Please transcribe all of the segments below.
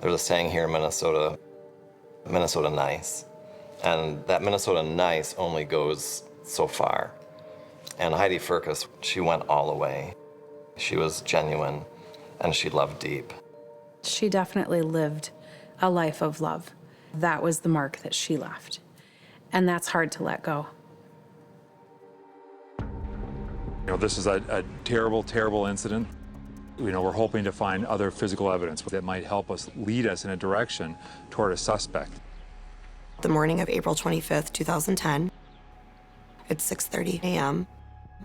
There's a saying here in Minnesota, Minnesota nice. And that Minnesota nice only goes so far. And Heidi Firkus, she went all the way. She was genuine, and she loved deep. She definitely lived a life of love. That was the mark that she left. And that's hard to let go. This is a terrible, terrible incident. We're hoping to find other physical evidence that might help us, lead us in a direction toward a suspect. The morning of April 25th, 2010, at 6:30 a.m.,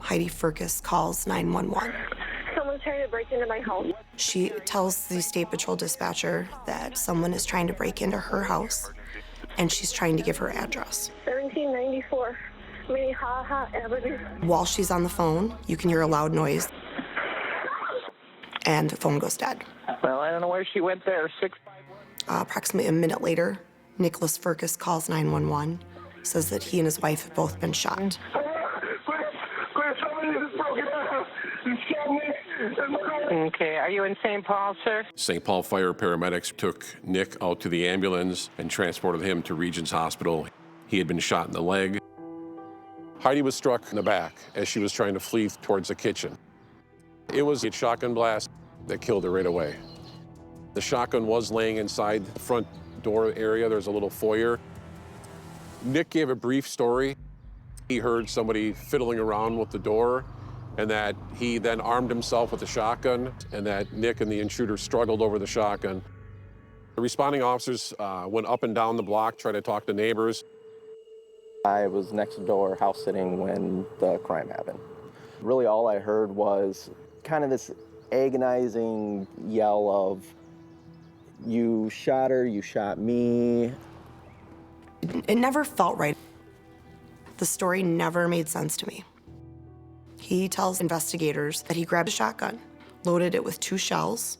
Heidi Firkus calls 911. Someone's trying to break into my house. She tells the State Patrol dispatcher that someone is trying to break into her house, and she's trying to give her address. 1794 Minnehaha Avenue. While she's on the phone, you can hear a loud noise, and the phone goes dead. Well, I don't know where she went there. Approximately a minute later, Nicholas Firkus calls 911, says that he and his wife have both been shot. Okay, are you in St. Paul, sir? St. Paul fire paramedics took Nick out to the ambulance and transported him to Regions Hospital. He had been shot in the leg. Heidi was struck in the back as she was trying to flee towards the kitchen. It was a shotgun blast that killed her right away. The shotgun was laying inside the front door area. There's a little foyer. Nick gave a brief story. He heard somebody fiddling around with the door, and that he then armed himself with a shotgun, and that Nick and the intruder struggled over the shotgun. The responding officers went up and down the block, tried to talk to neighbors. I was next door house sitting when the crime happened. Really all I heard was kind of this agonizing yell of, "You shot her, you shot me." It never felt right. The story never made sense to me. He tells investigators that he grabbed a shotgun, loaded it with 2 shells,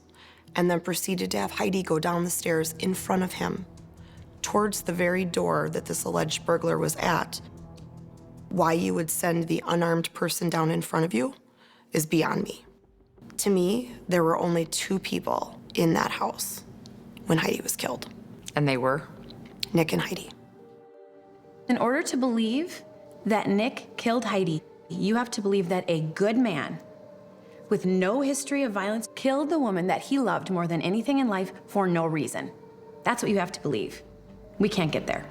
and then proceeded to have Heidi go down the stairs in front of him towards the very door that this alleged burglar was at. Why you would send the unarmed person down in front of you is beyond me. To me, there were only 2 people in that house when Heidi was killed. And they were? Nick and Heidi. In order to believe that Nick killed Heidi, you have to believe that a good man with no history of violence killed the woman that he loved more than anything in life for no reason. That's what you have to believe. We can't get there.